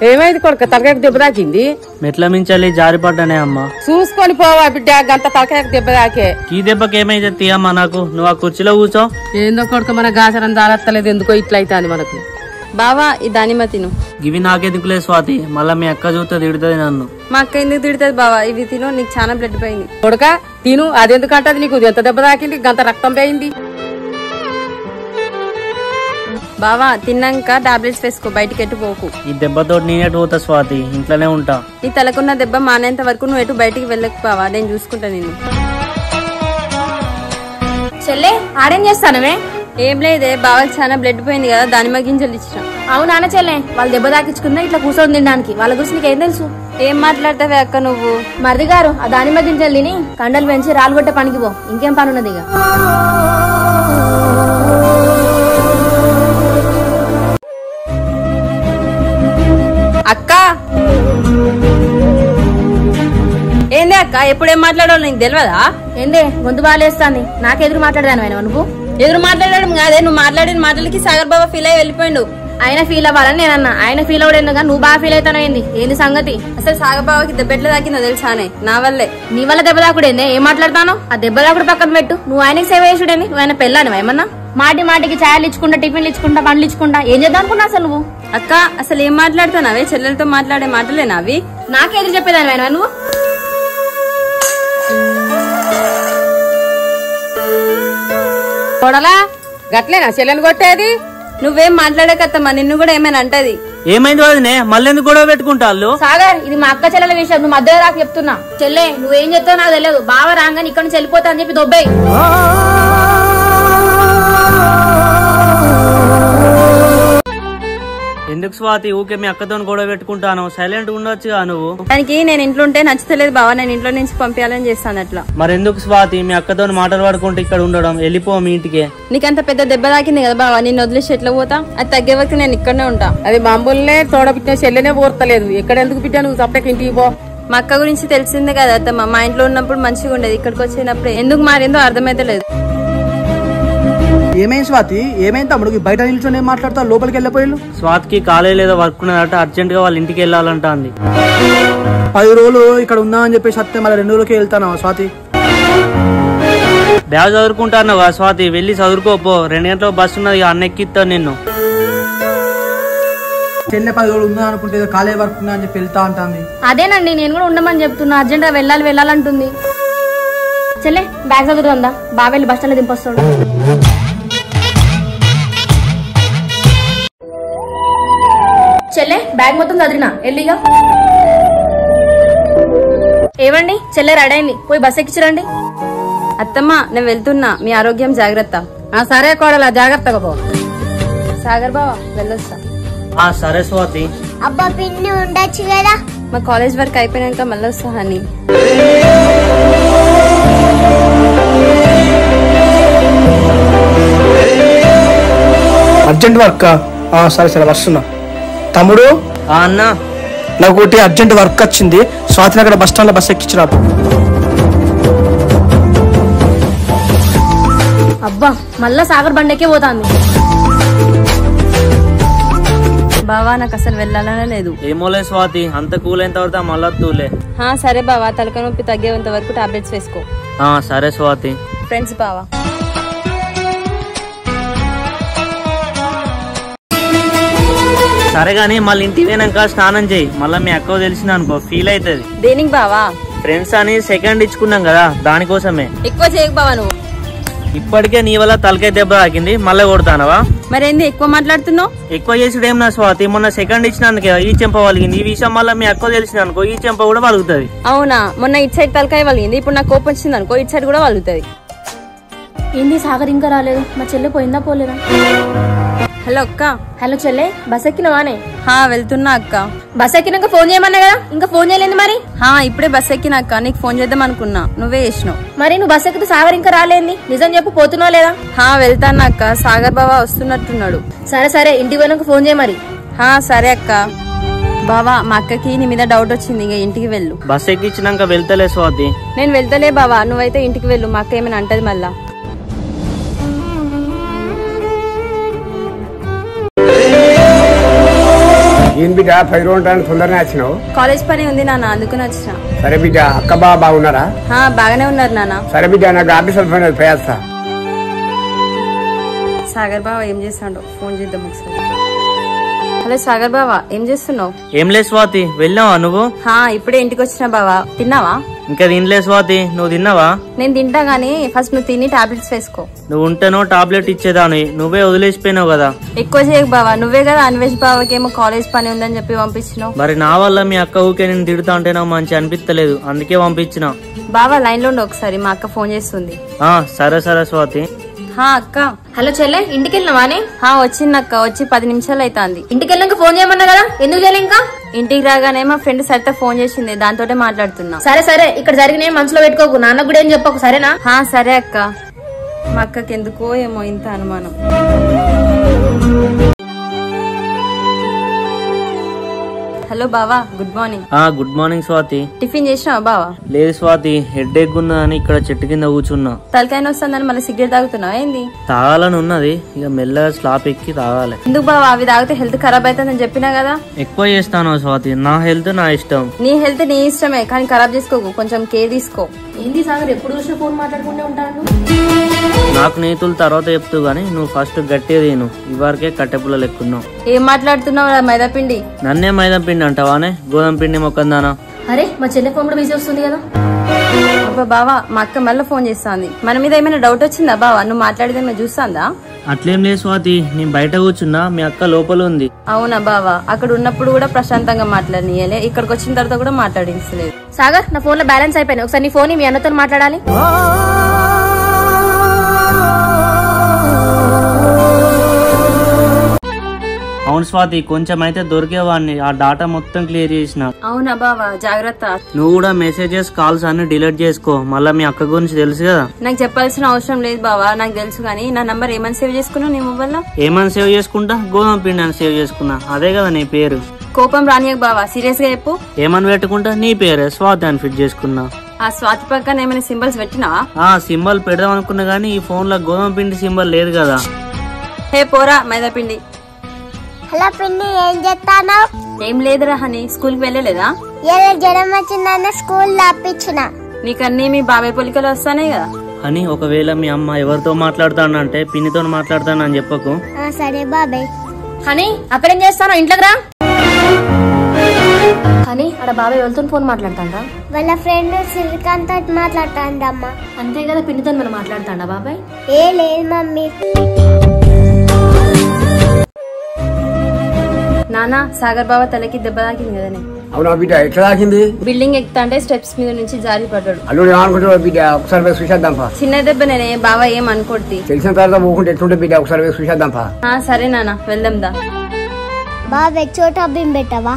ఏమైంది కొడుక? తలకాయకు దెబ్బ తాకింది. మెట్ల మించాలి జారిపడ్డానే అమ్మా. చూసుకొని పోవా బిడ్డ, గంత తలకాయకు దెబ్బ తాకే. ఈ దెబ్బకి ఏమైతే తీయమ్మా నాకు. నువ్వు ఆ కుర్చీలో కూర్చో. ఏందో కొడుక మన గాసరం దారత్తలేదు, ఎందుకో ఇట్లయితే అని మనకు. బావా ఈ దానిమ్మ తిను. ఇవి నాకెందుకులే స్వాతి, మళ్ళా మీ అక్క చూస్తే తిడుతుంది నన్ను. మా అక్క ఎందుకు తిడుతుంది బావా? ఇవి తిను, నీకు చాలా బ్లడ్ పోయింది. కొడుక తిను, అదెందుకంటది నీకు? ఎంత దెబ్బ తాకింది, గంత రక్తం పోయింది. బావా తిన్నాక టాబ్లెట్స్ వేసుకో, బయటికి ఎటు పోకు. ఈ దెబ్బతో నేనెటు పోతా స్వాతి, ఇంట్లోనే ఉంటా. నీ తలకున్న దెబ్బ మానేంత వరకు నువ్వు ఎటు బయటికి వెళ్ళకు బావా, నేను చూసుకుంటా నిన్ను. చెల్లె ఆడేం చేస్తానవే? ఏం లేదే, బావకి చాలా బ్లడ్ పోయింది కదా, దానిమ్మ గింజలు ఇచ్చిన. అవునా చెల్లె, వాళ్ళు దెబ్బ తాకించుకున్నా ఇట్లా కూర్చొని తినడానికి. వాళ్ళ గురించి నీకేం తెలుసు? ఏం మాట్లాడతావే అక్క నువ్వు? మరిది గారు ఆ దానిమ్మ గింజలు తిని కండలు పెంచి రాళ్ళు కొట్టే పనికి పో, ఇంకేం పని ఉన్నది ఇక. అక్క ఏందే అక్క, ఎప్పుడేం మాట్లాడాలో నీకు తెలియదా? ఏందే గొంతు బాగాలేస్తాంది, నాకెదురు మాట్లాడదాను నువ్వు? ఎదురు మాట్లాడడం కాదే, నువ్వు మాట్లాడిన మాటలకి సాగర్ బాబా ఫీల్ అయ్యి వెళ్ళిపోయిండు. ఆయన ఫీల్ అవ్వాలని నేనన్నా, ఆయన ఫీల్ అవ్వడేందుగా నువ్వు బాగా ఫీల్ అవుతాను. ఏంది సంగతి? అసలు సాగర్ బాబాకి దెబ్బెట్ల దాకిందో తెలుసానే? నా వల్లే. నీ వల్ల దెబ్బ దాకుడేందే? ఏం మాట్లాడతాను? ఆ దెబ్బ దాకుడు పక్కన పెట్టు, నువ్వు ఆయనకి సేవ చేసుడేంది? నువ్వు ఆయన పెళ్ళాను ఏమన్నా? మాటి మాటికి ఛాయలు ఇచ్చుకుంటా, టిఫిన్లు ఇచ్చుకుంటా, పండ్లు ఇచ్చుకుంటా, ఏం చేద్దాం అనుకున్నా అసలు నువ్వు? అక్క అసలు ఏం మాట్లాడుతానవే? చెల్లెలతో మాట్లాడే మాటలేనా అవి? నాకెదురు చెప్పేదాని ఆయన నువ్వు? కొడలా గట్లేనా చెల్లెని కొట్టేది? నువ్వేం మాట్లాడకత్తమ్మా, నిన్ను కూడా ఏమైనా అంటది. ఏమైంది వదినే, మళ్ళీ ఎందుకు గొడవ పెట్టుకుంటా? సాగర్ ఇది మా అక్క చెల్లెల విషయం, నువ్వు మధ్యలో రాక చెప్తున్నా. చెల్లె నువ్వేం చెప్తావు నాకు తెలియదు, బావ రాగానే ఇక్కడ నుంచి వెళ్ళిపోతా అని చెప్పి దొబ్బేయి. ఎందుకు స్వాతి ఊకే మీ అక్కతో గొడవ పెట్టుకుంటాను? సైలెంట్ ఉండొచ్చుగా నువ్వు. దానికి నేను ఇంట్లో ఉంటే నచ్చలేదు బావా, నేను ఇంట్లో నుంచి పంపించాలని చేస్తాను అట్లా. మరెందుకు స్వాతి మీ అక్కతో మాటలు పడుకుంటూ ఇక్కడ ఉండడం? వెళ్ళిపో మీ ఇంటికే. నీకంత పెద్ద దెబ్బ తాకింది కదా బావా, నిన్ను వదిలేసి ఎట్లా పోతా? అది తగ్గే వరకు నేను ఇక్కడనే ఉంటా. అది మామూలునే తోడబిట్టిన చెల్లెనే పోర్తలేదు, ఎక్కడ ఎందుకు బిడ్డ నువ్వు తప్పక ఇంటికి పో. మా అక్క గురించి తెలిసిందే కదా అత్తమ్మ, మా ఇంట్లో ఉన్నప్పుడు మంచిగా ఉండేది, ఇక్కడికి వచ్చినప్పుడు ఎందుకు మారిందో అర్థమైతే లేదు. ఏమైంది స్వాతి? ఏమైంది తమ్ముడు? బయట నిల్చొని ఏం మాట్లాడతా, లోపలికి వెళ్ళిపోయాను. స్వాతికి కాలేజ్ ఏదో వర్క్ ఉన్నదట, అర్జెంట్ గా వాళ్ళ ఇంటికి వెళ్ళాలంట అంది. 10 రోజులు ఇక్కడ ఉందా అని చెప్పేసి వస్తే మళ్ళీ 2 రోజులకి వెళ్తానా స్వాతి? బ్యాగ్ చదువుకుంటాను స్వాతి, వెళ్ళి చదువుకోపో. 2 గంటల బస్సు ఉన్నది, అన్న ఎక్కిస్తాను నిన్ను. చెల్లె 10 రోజులు ఉందా అనుకుంటే కాలేజ్ వర్క్ ఉందా అని చెప్పి వెళ్తా అంటుంది. అదేనండి నేను కూడా ఉండమని చెప్తున్నా, అర్జెంట్ గా వెళ్ళాలంటుంది. చెల్లె బ్యాగ్ చదువుతుందా, బాగా వెళ్ళి బస్ స్టాండ్ దింపొస్తాడు. చెల్లె బ్యాగ్ మొత్తం చదివినా వెళ్ళిగా. ఏవండి చెల్లె రెడీ అయింది, పోయి బస్ ఎక్కించరండి. అత్తమ్మ నేను వెళ్తున్నా, మీ ఆరోగ్యం జాగ్రత్త. సరే కోడలా జాగ్రత్తగా పో. సాగర్ బావా వెళ్ళొస్తా. సరే స్వాతి. అబ్బా పిన్ని ఉండొచ్చు కదా. మా కాలేజ్ వర్క్ అయిపోయినాక మళ్ళీ వస్తా హనీ. Urgent work? సరే సరే వస్తున్నా. తమ్ముడు అన్న నాకు ఒకటి అర్జెంట్ వర్క్ వచ్చింది, స్వాతిని అక్కడ బస్ స్టాండ్ లో బస్ ఎక్కించిరా. అబ్బా మళ్ళా సాగర్ బండకే పోతాంది. బావా నాకు అసలు వెళ్ళాలనే లేదు. ఏమోలే స్వాతి, అంత కూలైన తర్వాత మళ్ళా తూలే. సరే బావా, తలకాయ నొప్పి తగ్గేంత వరకు టాబ్లెట్స్ వేసుకో. సరే స్వాతి. ఫ్రెండ్స్ బావా. సరే గానీ మళ్ళీ ఇంటికి పోయినాక స్నానం చేయి, మళ్ళీ మీ అక్క తెలిసింది అనుకో ఫీల్ అవుతుంది. దేనికి బావా? ఫ్రెండ్స్ అని సెకండ్ ఇచ్చుకున్నాం కదా, దానికోసమే. ఎక్కువ చేయకు బావా నువ్వు. ఇప్పటికే నీ వల్ల తలకాయ దెబ్బ తాకింది, మళ్ళీ కొడతానవా? మరేంది ఎక్కువ మాట్లాడుతున్నావు? ఎక్కువ చేసుడు ఏం నా స్వాతి, మొన్న సెకండ్ ఇచ్చినందుకే ఈ చెంప వలిగింది. ఈ విషయం మళ్ళీ మీ అక్క తెలిసింది అనుకో, ఈ చెంప కూడా వలుగుతుంది. అవునా? మొన్న ఇటు సైడ్ తలకాయ వలిగింది, ఇప్పుడు నాకు కోపం వచ్చింది అనుకో, ఇటు సైడ్ కూడా వలుగుతుంది. ఏంది సాగర్ ఇంకా రాలేదు? మా చెల్లె పోయిందా పోలేదా? హలో అక్క. హలో చెల్లె బస్ ఎక్కినవానే? వెళ్తున్నా అక్క. బస్ ఎక్కినాక ఫోన్ చేయమన్నా కదా, ఇంకా ఫోన్ చేయలేదు మరి? ఇప్పుడే బస్ ఎక్కినాక నీకు ఫోన్ చేద్దాం అనుకున్నా, నువ్వే చేసినావు. మరి నువ్వు బస్ ఎక్కితే సాగర్ ఇంకా రాలేంది? నిజం చెప్పు, పోతున్నావు లేదా? వెళ్తాను అక్క, సాగర్ బాబా వస్తున్నట్టున్నాడు. సరే సరే ఇంటికి పోయినాక ఫోన్ చేయ మరి. సరే అక్క. బావా మా అక్కకి నీ మీద డౌట్ వచ్చింది, ఇంకా ఇంటికి వెళ్ళు. బస్ ఎక్కించినాక వెళ్తలే స్వాతి. నేను వెళ్తలే బావా, నువ్వైతే ఇంటికి వెళ్ళు, మా అక్క ఏమైనా అంటది మళ్ళా. ఏం బిడ్డ 10 రోజులు తొందరనే వచ్చినావు? కాలేజ్ పని ఉంది నాన్న, అందుకుని వచ్చిన. సరే బిడ్డ, అక్క బావ బాగున్నారా? బాగానే ఉన్నారు నాన్న. సరే బిడ్డ, నాకు ఆఫీస్ ప్రయాస. సాగర్ బావ ఏం చేస్తాడు, ఫోన్ చేద్దాం ఒకసారి. హలో సాగర్ బావా, ఏం చేస్తున్నావు? ఏం లేదు స్వాతి, వెళ్ళావా నువ్వు? ఇప్పుడే ఇంటికి వచ్చిన బావా. తిన్నావా? ఇంకా తినలే స్వాతి, నువ్వు తిన్నావా? నేను తింటా గానీ ఫస్ట్ నువ్వు తిని టాబ్లెట్స్ వేసుకో. నువ్వు ఉంటేనో టాబ్లెట్ ఇచ్చేదాని, నువ్వే వదిలేసిపోయినావు కదా. ఎక్కువ చేయకు బావా, నువ్వే కదా అన్వేష్ బావకేమో కాలేజ్ పని ఉందని చెప్పి పంపించినావు. మరి నా వల్ల మీ అక్క ఊకే నేను తిడుతా అంటే నాకు మంచి అనిపిస్తలేదు, అందుకే పంపించిన. బావా లైన్ లో ఉండు ఒకసారి, మా అక్క ఫోన్ చేస్తుంది. సరే సరే స్వాతి. అక్క. హలో చెల్లె, ఇంటికి వెళ్ళినవానే? వచ్చిందక్క, వచ్చి 10 నిమిషాలు అవుతుంది. ఇంటికి వెళ్ళాక ఫోన్ చేయమన్నా కదా, ఎందుకు చేయలే ఇంకా? ఇంటికి రాగానే మా ఫ్రెండ్ సరిత ఫోన్ చేసింది, దాంతోటే మాట్లాడుతున్నా. సరే సరే, ఇక్కడ జరిగిన మనసులో పెట్టుకోకు, నాన్న కూడా ఏం చెప్పకు, సరేనా? సరే అక్క. మా అక్కకి ఎందుకో ఏమో ఇంత అనుమానం. హలో బావా, good morning. Good morning Swathi. Tiffin చేసినావా బావా? లేదు స్వాతి, హెడ్ ఎక్ ఉన్నదని ఇక్కడ చెట్టు కింద కూర్చున్నా. తలకాయ వస్తుందని మళ్ళీ సిగరెట్ తాగుతున్నావా ఏంది? తాగాలని ఉన్నది, ఇక మెల్లగా స్లాప్ ఎక్కి తాగాలి. ఎందుకు బావా, అవి తాగితే హెల్త్ ఖరాబ్ అవుతుందని చెప్పినా కదా. ఎక్కువ చేస్తాను స్వాతి, నా హెల్త్ నా ఇష్టం. నీ హెల్త్ నీ ఇష్టమే, కానీ ఖరాబ్ చేసుకోకు, కొంచెం కేర్ తీసుకో. ఏంది సాగర్ ఎప్పుడు చూసినా ఫోన్ మాట్లాడుకుంటూ ఉంటాను? నాకు నీతులు తర్వాత చెప్తూ గానీ నువ్వు ఫస్ట్ గట్టిగా తిను, ఇవరకే కట్టెపుల్ల లెక్కున్నావు. ఏం మాట్లాడుతున్నావు? మైదా పిండి. నన్నే మైదా పిండి అంటావానే, గోధుమ పిండి మొక్కందానా? అరే మా చెల్లె ఫోన్ కూడా బిజీ వస్తుంది కదా. బావా, మా అక్క మళ్ళీ ఫోన్ చేస్తాంది. మన మీద ఏమైనా డౌట్ వచ్చిందా బావా? నువ్వు మాట్లాడేదేమైనా చూస్తాందా? అట్లేం లేదు స్వాతి, నేను బయట కూర్చున్నా, మీ అక్క లోపల ఉంది. అవునా బావా? అక్కడ ఉన్నప్పుడు కూడా ప్రశాంతంగా మాట్లాడనీయలే, ఇక్కడికి వచ్చిన తర్వాత కూడా మాట్లాడించలేదు. సాగర్, నా ఫోన్ లో బ్యాలెన్స్ అయిపోయింది, ఒకసారి నీ ఫోన్ మీ అన్నతో మాట్లాడాలి. అవును స్వాతి, కొంచెం అయితే దొరికేవాడిని, ఆ డాటా మొత్తం క్లియర్ చేసిన. అవునా బావా? జాగ్రత్త. నువ్వు కూడా మెసేజెస్ కాల్స్ అన్ని డిలీట్ చేసుకో, మళ్ళీ మీ అక్క గురించి తెలుసు కదా. నాకు చెప్పాల్సిన అవసరం లేదు బావా, నాకు తెలుసు. కానీ నా నంబర్ ఏమని సేవ్ చేసుకున్నావు నీ మొబైల్ లో? ఏమని సేవ్ చేసుకుంటా? గోధుమ పిండి అని సేవ్ చేసుకున్నా, అదే కదా నీ పేరు. కోపం రానియకు బావా, సీరియస్ గా చెప్పు. ఏమని పెట్టుకుంటా? నీ పేరే స్వాతి అని ఫిట్ చేసుకున్నా. ఆ స్వాతి పక్కన ఏమైనా సింబల్స్ పెట్టినావా? సింబల్ పెడదాం అనుకున్నా గానీ ఈ ఫోన్ లో గోధుమ పిండి సింబల్ లేదు కదా. హే పోరా మైదా పిండి. హలో పిండి, ఏం చేస్తాను? ఏం లేదురా హని, స్కూల్ కి వెళ్ళలేదా? జ్వరం వచ్చిందన్న స్కూల్ ఆపించిన. నీకన్నీ మీ బాబాయ్ పొలికలు వస్తానే కదా. అని ఒకవేళ మీ అమ్మ ఎవరితో మాట్లాడతానంటే పిన్నితో మాట్లాడతానని చెప్పకు. సరే బాబాయ్. హనీ, అక్కడేం చేస్తాను, ఇంట్లోకి రా. హనీ, అక్కడ బాబాయ్ వెళ్తూ ఫోన్ మాట్లాడతాడా? వాళ్ళ ఫ్రెండ్ శ్రీకాంత్ తోటి మాట్లాడతాడమ్మా. అంతే కదా, పిన్నితో మనం మాట్లాడతాడా బాబాయ్? లేదు మమ్మీ. నానా, సాగర్ బావ తలకి దెబ్బ తాకింది కదనే. అవునా బిడ్డ, ఎట్లా తాకింది? బిల్డింగ్ ఎక్కుతా అంటే స్టెప్స్ మీద నుంచి జారి పడ్డాడు. అల్లుడు ఏమనుకుంటాడు బిడ్డ? ఒకసారి పోయి చూసేద్దాం. చిన్న దెబ్బ నేనే, బావ ఏం అనుకోటి. తెలిసిన తర్వాత పోకుంటే ఎట్లుంటే బిడ్డ, ఒకసారి పోయి చూసేద్దాం. సరే నాన్న, వెళ్దాం దా. బాబాయ్ చోటా బిం పెట్టవా?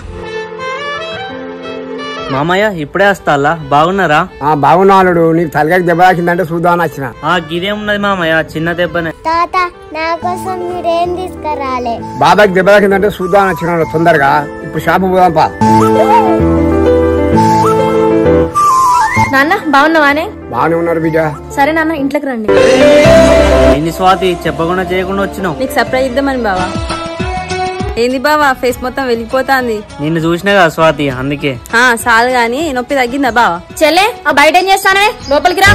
మామయ్య ఇప్పుడే వస్తాలా? బాగున్నారా? బాగున్నా అల్లుడు, నీకు తలకాయకి దెబ్బ తాకిందంటే చూద్దామని వచ్చిన. గిదేమున్నది మామయ్య, చిన్న దెబ్బనే. తాత, నా కోసం మీరేం తీసుకురాలే. బాబాకి దెబ్బ తాకిందంటే చూద్దామని వచ్చిన. తొందరగా ఇప్పుడు షాపు పోదాంపా. నాన్న బాగున్నావానే? బాగానే ఉన్నారు బిడ్డ. సరే నాన్న, ఇంట్లోకి రండి. ఏంది స్వాతి, చెప్పకుండా చేయకుండా వచ్చినావు? నీకు సర్ప్రైజ్ ఇద్దామని బావా. ఏంది బావా, ఫేస్ మొత్తం వెళ్ళిపోతాంది. నిన్ను చూసినా కదా స్వాతి, అందుకే. చాలు గాని, నొప్పి తగ్గిందా బావా? చెల్లె, ఆ బయట ఏం చేస్తానే, లోపలికి రా.